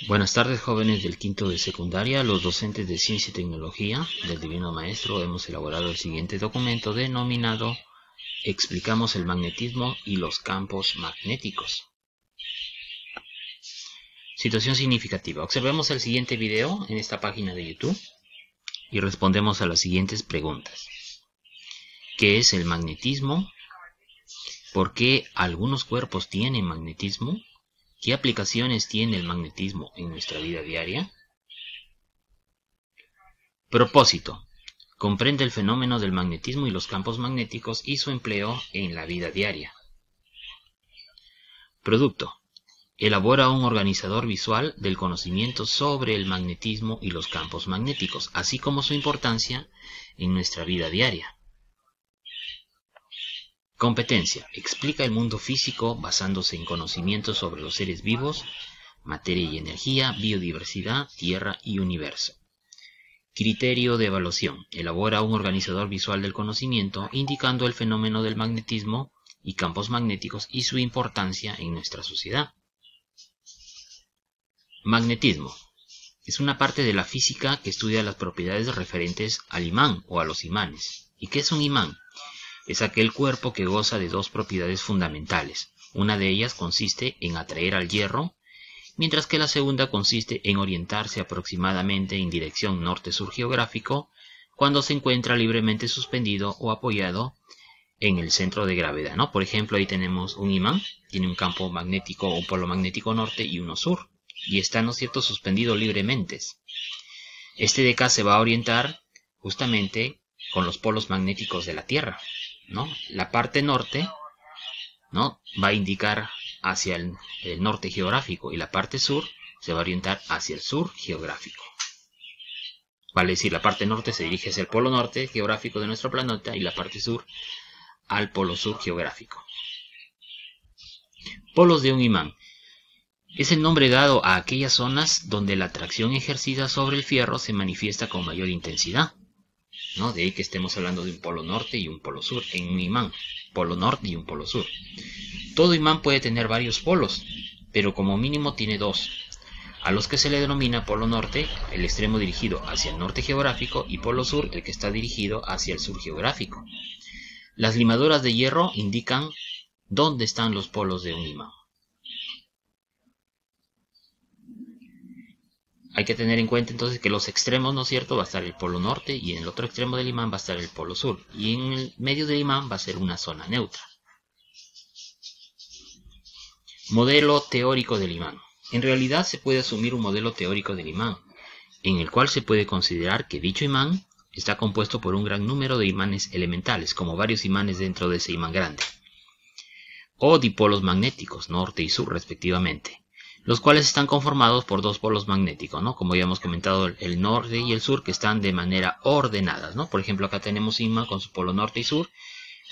Buenas tardes, jóvenes del quinto de secundaria. Los docentes de Ciencia y Tecnología del Divino Maestro hemos elaborado el siguiente documento denominado Explicamos el magnetismo y los campos magnéticos. Situación significativa. Observemos el siguiente video en esta página de YouTube y respondemos a las siguientes preguntas. ¿Qué es el magnetismo? ¿Por qué algunos cuerpos tienen magnetismo? ¿Qué aplicaciones tiene el magnetismo en nuestra vida diaria? Propósito. Comprende el fenómeno del magnetismo y los campos magnéticos y su empleo en la vida diaria. Producto. Elabora un organizador visual del conocimiento sobre el magnetismo y los campos magnéticos, así como su importancia en nuestra vida diaria. Competencia. Explica el mundo físico basándose en conocimientos sobre los seres vivos, materia y energía, biodiversidad, tierra y universo. Criterio de evaluación. Elabora un organizador visual del conocimiento indicando el fenómeno del magnetismo y campos magnéticos y su importancia en nuestra sociedad. Magnetismo. Es una parte de la física que estudia las propiedades referentes al imán o a los imanes. ¿Y qué es un imán? Es aquel cuerpo que goza de dos propiedades fundamentales. Una de ellas consiste en atraer al hierro, mientras que la segunda consiste en orientarse aproximadamente en dirección norte-sur geográfico cuando se encuentra libremente suspendido o apoyado en el centro de gravedad, ¿no? Por ejemplo, ahí tenemos un imán, tiene un campo magnético o un polo magnético norte y uno sur, y está, ¿no es cierto?, suspendido libremente. Este de acá se va a orientar justamente con los polos magnéticos de la Tierra, ¿no? La parte norte, ¿no?, va a indicar hacia el norte geográfico y la parte sur se va a orientar hacia el sur geográfico. Vale decir, la parte norte se dirige hacia el polo norte geográfico de nuestro planeta y la parte sur al polo sur geográfico. Polos de un imán. Es el nombre dado a aquellas zonas donde la atracción ejercida sobre el fierro se manifiesta con mayor intensidad, ¿no? De ahí que estemos hablando de un polo norte y un polo sur en un imán, polo norte y un polo sur. Todo imán puede tener varios polos, pero como mínimo tiene dos, a los que se le denomina polo norte, el extremo dirigido hacia el norte geográfico, y polo sur, el que está dirigido hacia el sur geográfico. Las limaduras de hierro indican dónde están los polos de un imán. Hay que tener en cuenta entonces que los extremos, ¿no es cierto?, va a estar el polo norte y en el otro extremo del imán va a estar el polo sur. Y en el medio del imán va a ser una zona neutra. Modelo teórico del imán. En realidad se puede asumir un modelo teórico del imán, en el cual se puede considerar que dicho imán está compuesto por un gran número de imanes elementales, como varios imanes dentro de ese imán grande, o dipolos magnéticos, norte y sur respectivamente, los cuales están conformados por dos polos magnéticos, ¿no? Como ya hemos comentado, el norte y el sur, que están de manera ordenadas, ¿no? Por ejemplo, acá tenemos un imán con su polo norte y sur,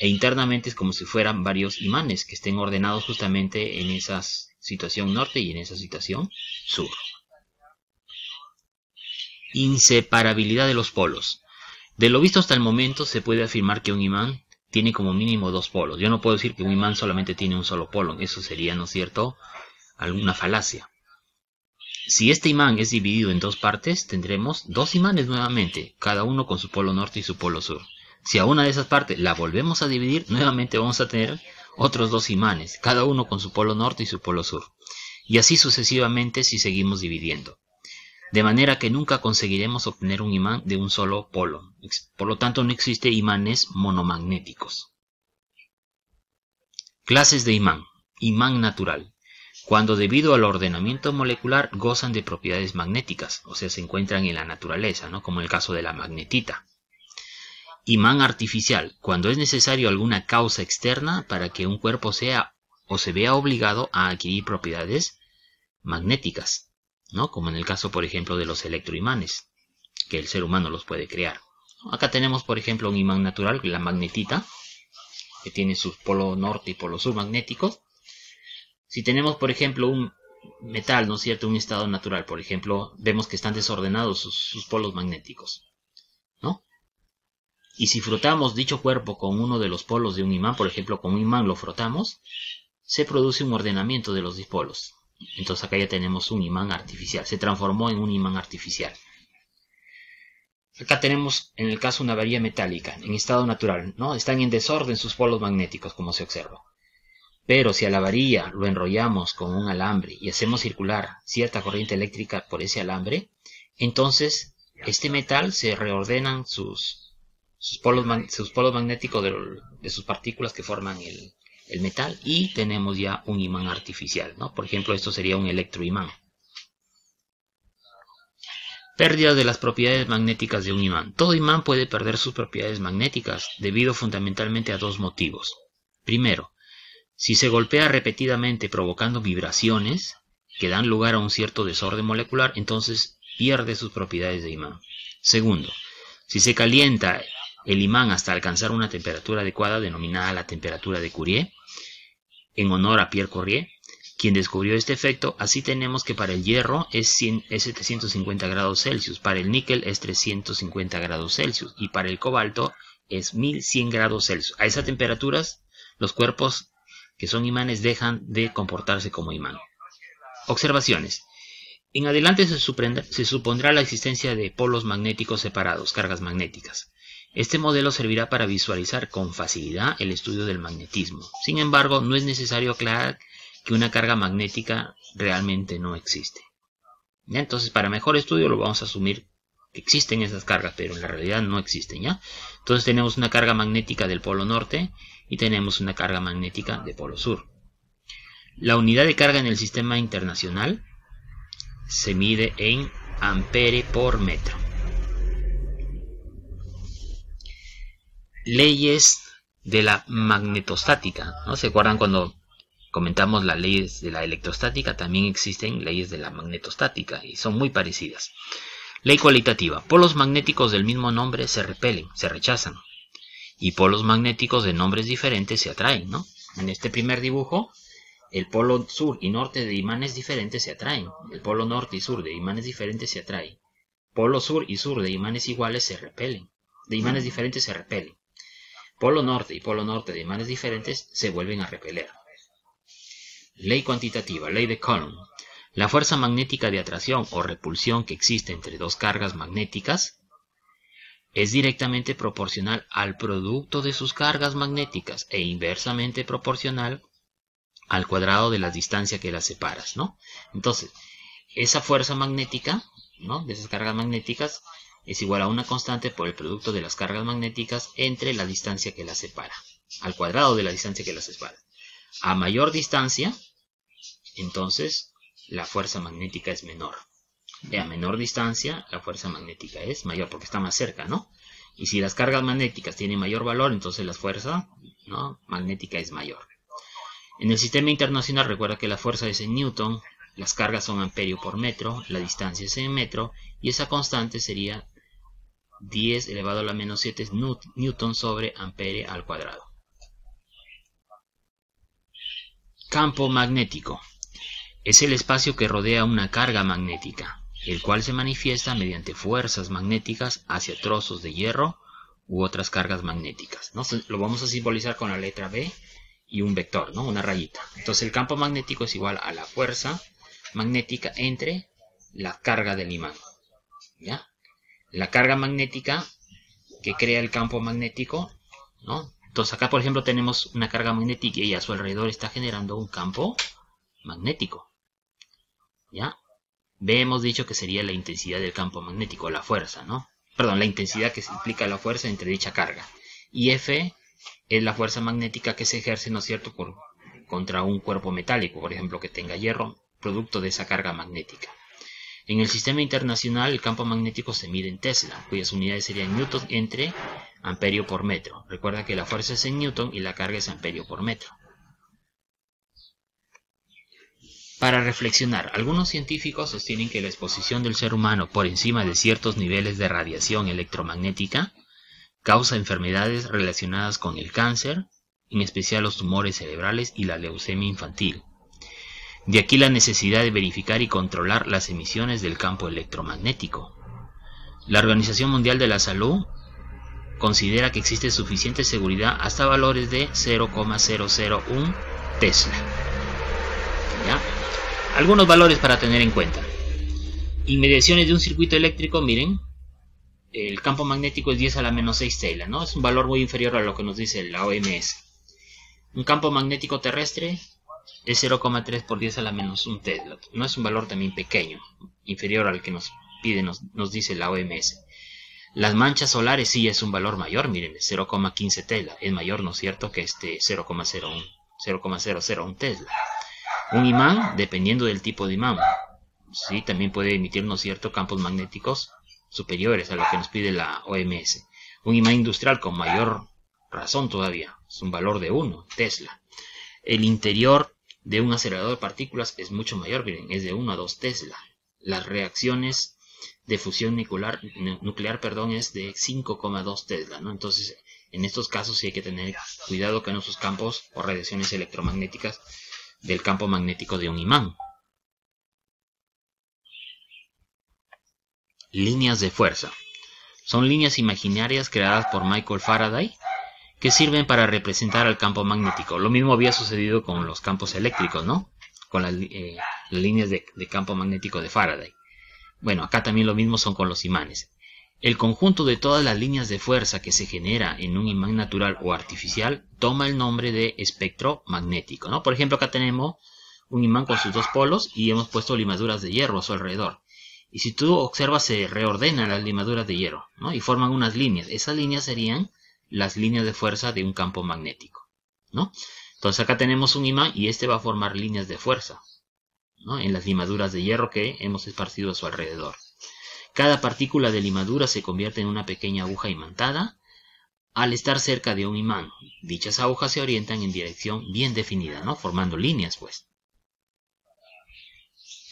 e internamente es como si fueran varios imanes que estén ordenados justamente en esa situación norte y en esa situación sur. Inseparabilidad de los polos. De lo visto hasta el momento se puede afirmar que un imán tiene como mínimo dos polos. Yo no puedo decir que un imán solamente tiene un solo polo, eso sería, ¿no es cierto?, alguna falacia. Si este imán es dividido en dos partes, tendremos dos imanes nuevamente, cada uno con su polo norte y su polo sur. Si a una de esas partes la volvemos a dividir, nuevamente vamos a tener otros dos imanes, cada uno con su polo norte y su polo sur. Y así sucesivamente si seguimos dividiendo. De manera que nunca conseguiremos obtener un imán de un solo polo. Por lo tanto, no existe imanes monomagnéticos. Clases de imán. Imán natural. Cuando debido al ordenamiento molecular gozan de propiedades magnéticas, o sea, se encuentran en la naturaleza, ¿no?, como en el caso de la magnetita. Imán artificial, cuando es necesario alguna causa externa para que un cuerpo sea o se vea obligado a adquirir propiedades magnéticas, ¿no?, como en el caso, por ejemplo, de los electroimanes, que el ser humano los puede crear. Acá tenemos, por ejemplo, un imán natural, la magnetita, que tiene sus polo norte y polo sur magnéticos. Si tenemos, por ejemplo, un metal, ¿no es cierto?, un estado natural, por ejemplo, vemos que están desordenados sus polos magnéticos, ¿no? Y si frotamos dicho cuerpo con uno de los polos de un imán, por ejemplo, con un imán lo frotamos, se produce un ordenamiento de los dipolos. Entonces acá ya tenemos un imán artificial. Se transformó en un imán artificial. Acá tenemos, en el caso, una varilla metálica en estado natural, ¿no? Están en desorden sus polos magnéticos, como se observa. Pero si a la varilla lo enrollamos con un alambre y hacemos circular cierta corriente eléctrica por ese alambre, entonces este metal se reordenan sus polos magnéticos de sus partículas que forman el metal, y tenemos ya un imán artificial, ¿no? Por ejemplo, esto sería un electroimán. Pérdida de las propiedades magnéticas de un imán. Todo imán puede perder sus propiedades magnéticas debido fundamentalmente a dos motivos. Primero, si se golpea repetidamente provocando vibraciones que dan lugar a un cierto desorden molecular, entonces pierde sus propiedades de imán. Segundo, si se calienta el imán hasta alcanzar una temperatura adecuada, denominada la temperatura de Curie, en honor a Pierre Curie, quien descubrió este efecto. Así tenemos que para el hierro es 750 grados Celsius, para el níquel es 350 grados Celsius y para el cobalto es 1100 grados Celsius. A esas temperaturas los cuerpos que son imanes dejan de comportarse como imán. Observaciones. En adelante se supondrá la existencia de polos magnéticos separados, cargas magnéticas. Este modelo servirá para visualizar con facilidad el estudio del magnetismo. Sin embargo, no es necesario aclarar que una carga magnética realmente no existe. ¿Ya? Entonces, para mejor estudio lo vamos a asumir que existen esas cargas, pero en la realidad no existen, ¿ya? Entonces tenemos una carga magnética del polo norte y tenemos una carga magnética del polo sur. La unidad de carga en el sistema internacional se mide en ampere por metro. Leyes de la magnetostática, ¿no? ¿Se acuerdan cuando comentamos las leyes de la electrostática? También existen leyes de la magnetostática y son muy parecidas. Ley cualitativa. Polos magnéticos del mismo nombre se repelen, se rechazan. Y polos magnéticos de nombres diferentes se atraen, ¿no? En este primer dibujo, el polo sur y norte de imanes diferentes se atraen. El polo norte y sur de imanes diferentes se atraen. Polo sur y sur de imanes iguales se repelen. De imanes diferentes se repelen. Polo norte y polo norte de imanes diferentes se vuelven a repeler. Ley cuantitativa, ley de Coulomb. La fuerza magnética de atracción o repulsión que existe entre dos cargas magnéticas es directamente proporcional al producto de sus cargas magnéticas e inversamente proporcional al cuadrado de la distancia que las separas, ¿no? Entonces, esa fuerza magnética, ¿no?, de esas cargas magnéticas es igual a una constante por el producto de las cargas magnéticas entre la distancia que las separa, al cuadrado de la distancia que las separa. A mayor distancia, entonces, la fuerza magnética es menor. Y a menor distancia, la fuerza magnética es mayor, porque está más cerca, ¿no? Y si las cargas magnéticas tienen mayor valor, entonces la fuerza, ¿no?, magnética es mayor. En el sistema internacional, recuerda que la fuerza es en Newton, las cargas son amperio por metro, la distancia es en metro, y esa constante sería 10 elevado a la menos 7 newton sobre ampere al cuadrado. Campo magnético. Es el espacio que rodea una carga magnética, el cual se manifiesta mediante fuerzas magnéticas hacia trozos de hierro u otras cargas magnéticas, ¿no? Lo vamos a simbolizar con la letra B y un vector, ¿no?, una rayita. Entonces el campo magnético es igual a la fuerza magnética entre la carga del imán, ¿ya? La carga magnética que crea el campo magnético, ¿no? Entonces acá, por ejemplo, tenemos una carga magnética y a su alrededor está generando un campo magnético, ¿ya? B hemos dicho que sería la intensidad del campo magnético, la fuerza, ¿no? Perdón, la intensidad que implica la fuerza entre dicha carga. Y F es la fuerza magnética que se ejerce, ¿no es cierto?, contra un cuerpo metálico, por ejemplo, que tenga hierro, producto de esa carga magnética. En el sistema internacional, el campo magnético se mide en Tesla, cuyas unidades serían newton entre amperio por metro. Recuerda que la fuerza es en newton y la carga es amperio por metro. Para reflexionar, algunos científicos sostienen que la exposición del ser humano por encima de ciertos niveles de radiación electromagnética causa enfermedades relacionadas con el cáncer, en especial los tumores cerebrales y la leucemia infantil. De aquí la necesidad de verificar y controlar las emisiones del campo electromagnético. La Organización Mundial de la Salud considera que existe suficiente seguridad hasta valores de 0,001 Tesla. ¿Ya? Algunos valores para tener en cuenta. Inmediaciones de un circuito eléctrico, miren, el campo magnético es 10 a la menos 6 Tesla, ¿no? Es un valor muy inferior a lo que nos dice la OMS. Un campo magnético terrestre es 0,3 por 10 a la menos 1 Tesla. No es un valor también pequeño, inferior al que nos pide, nos dice la OMS. Las manchas solares sí es un valor mayor, miren, 0,15 Tesla. Es mayor, ¿no es cierto?, que este 0,001 Tesla. Un imán, dependiendo del tipo de imán, sí, también puede emitir, ¿no es cierto?, campos magnéticos superiores a lo que nos pide la OMS. Un imán industrial con mayor razón todavía, es un valor de 1 Tesla. El interior de un acelerador de partículas es mucho mayor, miren, es de 1 a 2 Tesla. Las reacciones de fusión nuclear, es de 5,2 Tesla, ¿no? Entonces, en estos casos sí hay que tener cuidado con esos campos o radiaciones electromagnéticas del campo magnético de un imán. Líneas de fuerza. Son líneas imaginarias creadas por Michael Faraday que sirven para representar al campo magnético. Lo mismo había sucedido con los campos eléctricos, ¿no? Con las líneas de campo magnético de Faraday. Bueno, acá también lo mismo son con los imanes. El conjunto de todas las líneas de fuerza que se genera en un imán natural o artificial toma el nombre de espectro magnético, ¿no? Por ejemplo, acá tenemos un imán con sus dos polos y hemos puesto limaduras de hierro a su alrededor. Y si tú observas, se reordenan las limaduras de hierro, ¿no? Y forman unas líneas. Esas líneas serían las líneas de fuerza de un campo magnético, ¿no? Entonces acá tenemos un imán y este va a formar líneas de fuerza, ¿no?, en las limaduras de hierro que hemos esparcido a su alrededor. Cada partícula de limadura se convierte en una pequeña aguja imantada al estar cerca de un imán. Dichas agujas se orientan en dirección bien definida, ¿no?, formando líneas, pues.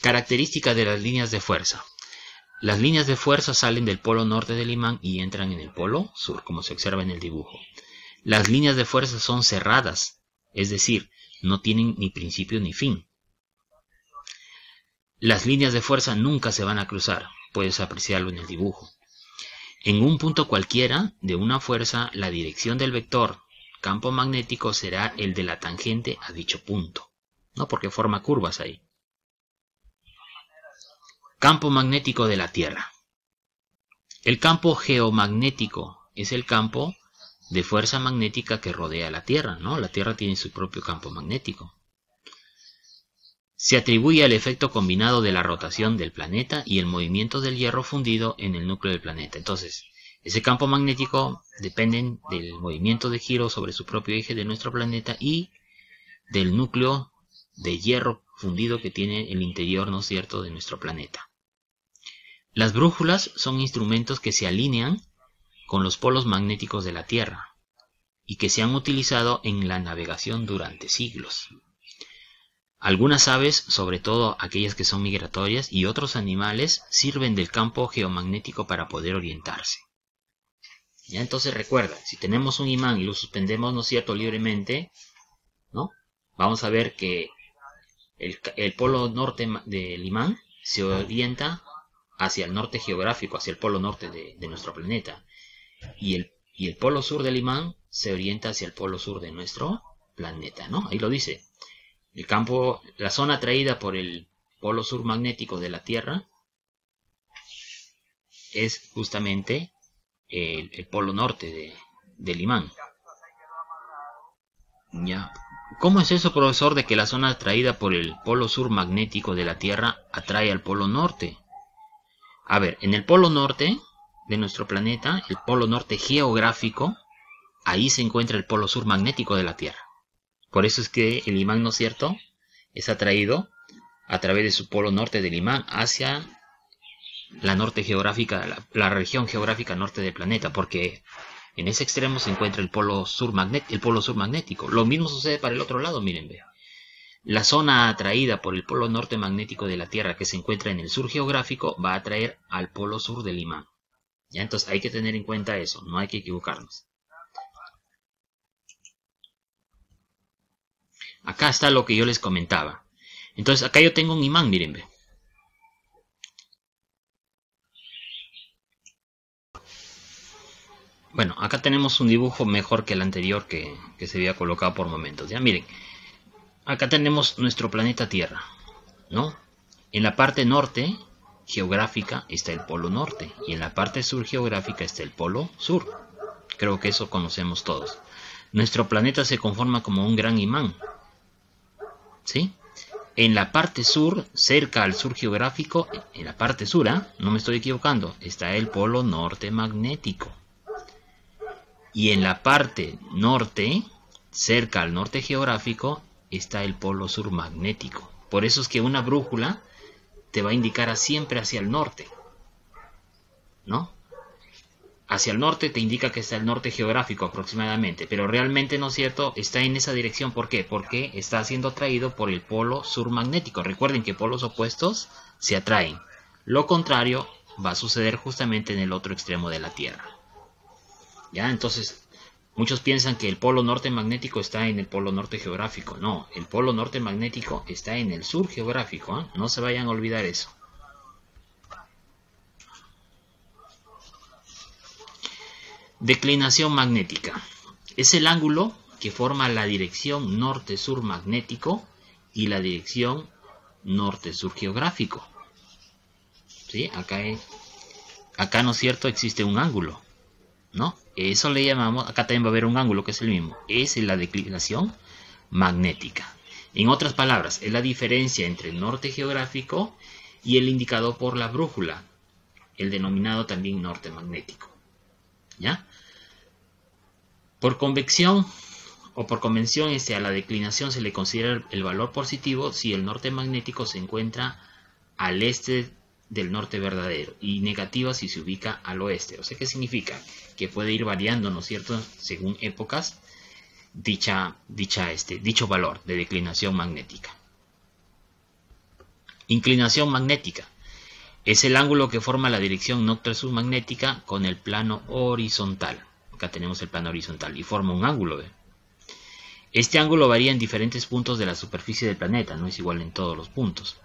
Características de las líneas de fuerza. Las líneas de fuerza salen del polo norte del imán y entran en el polo sur, como se observa en el dibujo. Las líneas de fuerza son cerradas, es decir, no tienen ni principio ni fin. Las líneas de fuerza nunca se van a cruzar, puedes apreciarlo en el dibujo. En un punto cualquiera de una fuerza, la dirección del vector campo magnético será el de la tangente a dicho punto, ¿no?, porque forma curvas ahí. Campo magnético de la Tierra. El campo geomagnético es el campo de fuerza magnética que rodea la Tierra, ¿no? La Tierra tiene su propio campo magnético. Se atribuye al efecto combinado de la rotación del planeta y el movimiento del hierro fundido en el núcleo del planeta. Entonces, ese campo magnético depende del movimiento de giro sobre su propio eje de nuestro planeta y del núcleo de hierro fundido que tiene el interior, ¿no es cierto?, de nuestro planeta. Las brújulas son instrumentos que se alinean con los polos magnéticos de la Tierra y que se han utilizado en la navegación durante siglos. Algunas aves, sobre todo aquellas que son migratorias, y otros animales sirven del campo geomagnético para poder orientarse. ¿Ya? Entonces recuerda, si tenemos un imán y lo suspendemos, ¿no es cierto?, libremente, ¿no?, vamos a ver que el polo norte del imán se orienta hacia el norte geográfico, hacia el polo norte de nuestro planeta. Y el polo sur del imán se orienta hacia el polo sur de nuestro planeta, ¿no? Ahí lo dice. El campo, la zona atraída por el polo sur magnético de la Tierra es justamente el polo norte del imán. ¿Ya? ¿Cómo es eso, profesor, de que la zona atraída por el polo sur magnético de la Tierra atrae al polo norte? A ver, en el polo norte de nuestro planeta, el polo norte geográfico, ahí se encuentra el polo sur magnético de la Tierra. Por eso es que el imán, ¿no es cierto?, es atraído a través de su polo norte del imán hacia la norte geográfica, la región geográfica norte del planeta, porque en ese extremo se encuentra el polo sur magnético. Lo mismo sucede para el otro lado, miren, ve. La zona atraída por el polo norte magnético de la Tierra, que se encuentra en el sur geográfico, va a atraer al polo sur del imán. ¿Ya? Entonces hay que tener en cuenta eso, no hay que equivocarnos. Acá está lo que yo les comentaba. Entonces acá yo tengo un imán, miren, ve. Bueno, acá tenemos un dibujo mejor que el anterior que se había colocado por momentos. Ya miren, acá tenemos nuestro planeta Tierra. ¿no? En la parte norte geográfica está el polo norte y en la parte sur geográfica está el polo sur. Creo que eso conocemos todos. Nuestro planeta se conforma como un gran imán, ¿sí? En la parte sur, cerca al sur geográfico, en la parte sur, no me estoy equivocando, está el polo norte magnético. Y en la parte norte, cerca al norte geográfico, está el polo sur magnético. Por eso es que una brújula te va a indicar siempre hacia el norte, ¿no? Hacia el norte te indica que está el norte geográfico aproximadamente, pero realmente, ¿no es cierto?, está en esa dirección. ¿Por qué? Porque está siendo atraído por el polo sur magnético. Recuerden que polos opuestos se atraen. Lo contrario va a suceder justamente en el otro extremo de la Tierra. ¿Ya? Entonces, muchos piensan que el polo norte magnético está en el polo norte geográfico. No, el polo norte magnético está en el sur geográfico, ¿eh? No se vayan a olvidar eso. Declinación magnética. Es el ángulo que forma la dirección norte-sur magnético y la dirección norte-sur geográfico. ¿Sí? Acá, ¿no es cierto?, existe un ángulo, ¿no? Eso le llamamos, acá también va a haber un ángulo que es el mismo. Es la declinación magnética. En otras palabras, es la diferencia entre el norte geográfico y el indicado por la brújula, el denominado también norte magnético. ¿Ya? Por convección o por convención, a la declinación se le considera el valor positivo si el norte magnético se encuentra al este del norte verdadero y negativa si se ubica al oeste. O sea, ¿qué significa? Que puede ir variando, ¿no es cierto?, según épocas, dicho valor de declinación magnética. Inclinación magnética. Es el ángulo que forma la dirección norte-sur magnética con el plano horizontal. Acá tenemos el plano horizontal y forma un ángulo, ¿ve? Este ángulo varía en diferentes puntos de la superficie del planeta, no es igual en todos los puntos.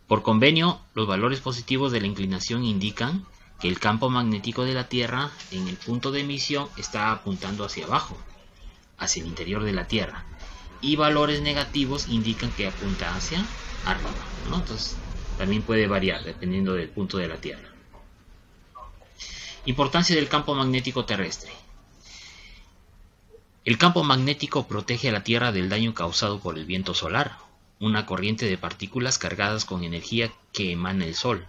Por convenio, los valores positivos de la inclinación indican que el campo magnético de la Tierra en el punto de emisión está apuntando hacia abajo, hacia el interior de la Tierra. Y valores negativos indican que apunta hacia arriba, ¿no? Entonces, también puede variar dependiendo del punto de la Tierra. Importancia del campo magnético terrestre. El campo magnético protege a la Tierra del daño causado por el viento solar, una corriente de partículas cargadas con energía que emana el Sol.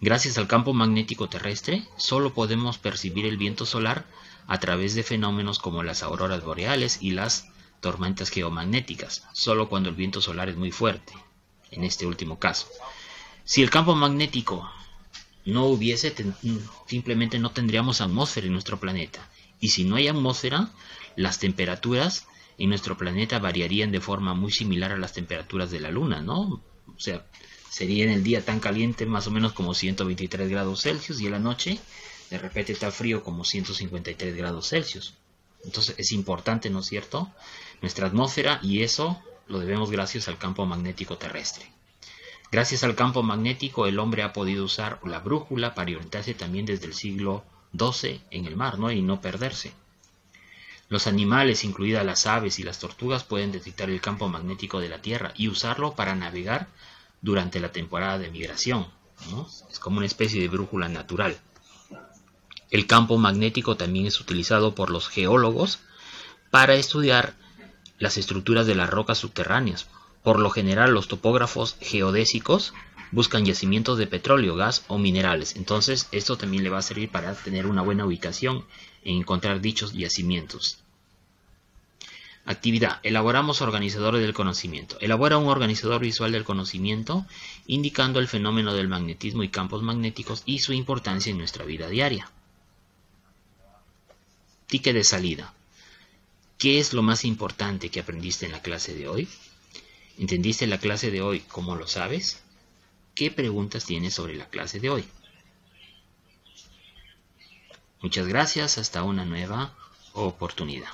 Gracias al campo magnético terrestre, solo podemos percibir el viento solar a través de fenómenos como las auroras boreales y las tormentas geomagnéticas, solo cuando el viento solar es muy fuerte, en este último caso. Si el campo magnético no hubiese, simplemente no tendríamos atmósfera en nuestro planeta. Y si no hay atmósfera, las temperaturas en nuestro planeta variarían de forma muy similar a las temperaturas de la Luna, ¿no? O sea, sería en el día tan caliente más o menos como 123 grados Celsius y en la noche de repente está frío como 153 grados Celsius. Entonces es importante, ¿no es cierto?, nuestra atmósfera, y eso lo debemos gracias al campo magnético terrestre. Gracias al campo magnético el hombre ha podido usar la brújula para orientarse también desde el siglo XII en el mar, ¿no?, y no perderse. Los animales, incluidas las aves y las tortugas, pueden detectar el campo magnético de la Tierra y usarlo para navegar durante la temporada de migración, ¿no? Es como una especie de brújula natural. El campo magnético también es utilizado por los geólogos para estudiar las estructuras de las rocas subterráneas. Por lo general, los topógrafos geodésicos buscan yacimientos de petróleo, gas o minerales. Entonces, esto también le va a servir para tener una buena ubicación en encontrar dichos yacimientos. Actividad. Elaboramos organizadores del conocimiento. Elabora un organizador visual del conocimiento indicando el fenómeno del magnetismo y campos magnéticos y su importancia en nuestra vida diaria. Ticket de salida. ¿Qué es lo más importante que aprendiste en la clase de hoy? ¿Entendiste la clase de hoy como lo sabes? ¿Qué preguntas tienes sobre la clase de hoy? Muchas gracias. Hasta una nueva oportunidad.